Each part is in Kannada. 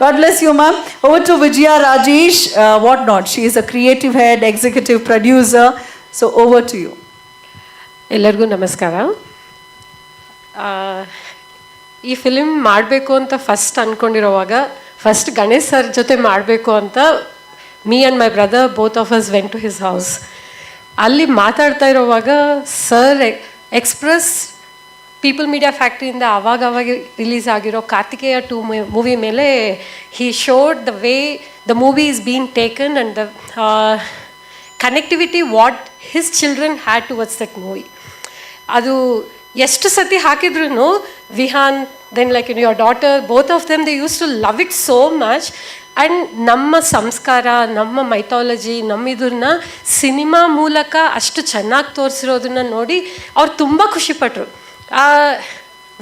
God bless you, ma'am. Over to Vijaya Rajesh, what not. She is a creative head, executive producer. So over to you. ಎಲ್ಲರಿಗೂ ನಮಸ್ಕಾರ. ಈ ಫಿಲಿಮ್ ಮಾಡಬೇಕು ಅಂತ ಫಸ್ಟ್ ಅಂದ್ಕೊಂಡಿರೋವಾಗ ಫಸ್ಟ್ ಗಣೇಶ್ ಸರ್ ಜೊತೆ ಮಾಡಬೇಕು ಅಂತ me and my brother both of us went to his house. ಅಲ್ಲಿ ಮಾತಾಡ್ತಾ ಇರೋವಾಗ ಸರ್ ಎಕ್ಸ್ಪ್ರೆಸ್ ಪೀಪಲ್ ಮೀಡಿಯಾ ಫ್ಯಾಕ್ಟ್ರಿಯಿಂದ ಆವಾಗ ರಿಲೀಸ್ ಆಗಿರೋ ಕಾರ್ತಿಕೇಯ 2 ಮೂವಿ ಮೇಲೆ he showed the way the movie is been taken and the connectivity what his children had towards that movie. ಅದು ಎಷ್ಟು ಸತಿ ಹಾಕಿದ್ರು Vihaan then like your daughter both of them they use to love it so much. And ನಮ್ಮ ಸಂಸ್ಕಾರ, ನಮ್ಮ ಮೈಥಾಲಜಿ, ಇದನ್ನ ಸಿನಿಮಾ ಮೂಲಕ ಅಷ್ಟು ಚೆನ್ನಾಗಿ ತೋರಿಸಿರೋದನ್ನ ನೋಡಿ ಅವ್ರು ತುಂಬ ಖುಷಿಪಟ್ಟರು.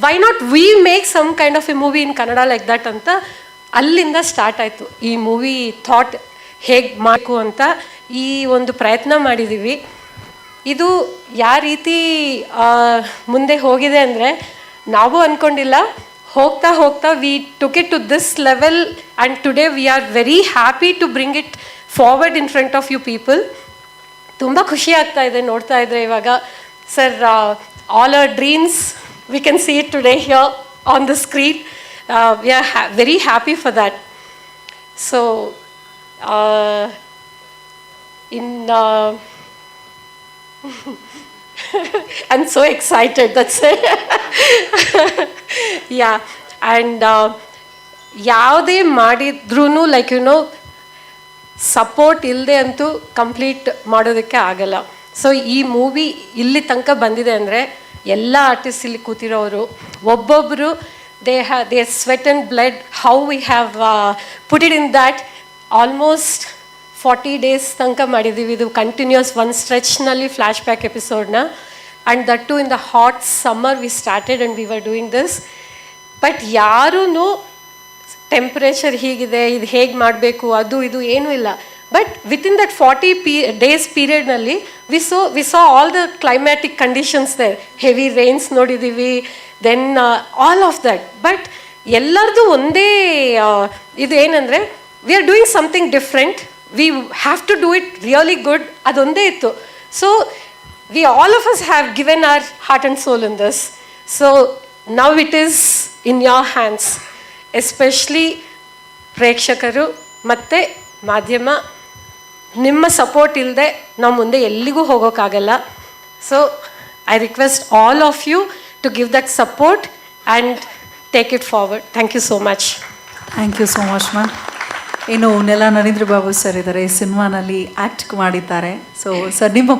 Why not we make some kind of a movie in Kannada like that ಅಂತ ಅಲ್ಲಿಂದ ಸ್ಟಾರ್ಟ್ ಆಯಿತು ಈ ಮೂವಿ ಥಾಟ್ ಹೇಗೆ ಮಾಡಬೇಕು ಅಂತ ಈ ಒಂದು ಪ್ರಯತ್ನ ಮಾಡಿದ್ದೀವಿ. ಇದು ಯಾವ ರೀತಿ ಮುಂದೆ ಹೋಗಿದೆ ಅಂದರೆ ನಾವು ಅಂದ್ಕೊಂಡಿಲ್ಲ, ಹೋಗ್ತಾ ಹೋಗ್ತಾ we took it to this level and today we are very happy to bring it forward in front of you people. ತುಂಬ ಖುಷಿ ಆಗ್ತಾ ಇದೆ ನೋಡ್ತಾ ಇದ್ರೆ ಇವಾಗ. Sir, all our dreams we can see it today here on the screen. We are very happy for that. So I'm so excited, that's it. Yeah, and ಯಾವುದೇ ಮಾಡಿದ್ರೂ ಲೈಕ್ ಸಪೋರ್ಟ್ ಇಲ್ಲದೆ ಅಂತೂ ಕಂಪ್ಲೀಟ್ ಮಾಡೋದಕ್ಕೆ ಆಗಲ್ಲ. ಸೊ ಈ ಮೂವಿ ಇಲ್ಲಿ ತನಕ ಬಂದಿದೆ ಅಂದರೆ ಎಲ್ಲ ಆರ್ಟಿಸ್ಟ್ ಇಲ್ಲಿ ಕೂತಿರೋರು ಒಬ್ಬೊಬ್ಬರು they sweat and blood how we have put it in that. Almost 40 days ತನಕ ಮಾಡಿದ್ದೀವಿ ಇದು ಕಂಟಿನ್ಯೂಸ್ ಒಂದು ಸ್ಟ್ರೆಚ್ನಲ್ಲಿ ಫ್ಲ್ಯಾಶ್ ಬ್ಯಾಕ್ ಎಪಿಸೋಡ್ನ. And that too in the hot summer we started and we were doing this. But ಯಾರೂ ಟೆಂಪ್ರೇಚರ್ ಹೀಗಿದೆ, ಇದು ಹೇಗೆ ಮಾಡಬೇಕು, ಅದು ಇದು ಏನೂ ಇಲ್ಲ. ಬಟ್ ವಿತಿನ್ ದಟ್ 40 days ಪೀರಿಯಡ್ನಲ್ಲಿ we saw all the climatic conditions there. Heavy rains ನೋಡಿದ್ದೀವಿ, then all of that. But ಎಲ್ಲರದು ಒಂದೇ ಇದು ಏನಂದರೆ we are doing something different, we have to do it really good. ಅದೊಂದೇ ಇತ್ತು. So we all of us have given our heart and soul in this. So now it is in your hands. Especially ಪ್ರೇಕ್ಷಕರು ಮತ್ತು ಮಾಧ್ಯಮ, ನಿಮ್ಮ ಸಪೋರ್ಟ್ ಇಲ್ಲದೆ ನಾವು ಮುಂದೆ ಎಲ್ಲಿಗೂ ಹೋಗೋಕ್ಕಾಗಲ್ಲ. So I request all of you to give that support and take it forward. Thank you so much. Thank you so much ma'am. ಇನ್ನು ನೆಲ ನರೇಂದ್ರ ಬಾಬು ಸರ್ ಇದ್ದಾರೆ, ಈ ಸಿನಿಮಾನಲ್ಲಿ ಆ್ಯಕ್ಟ್ ಮಾಡಿದ್ದಾರೆ. ಸೊ ಸರ್, ನಿಮ್ಮ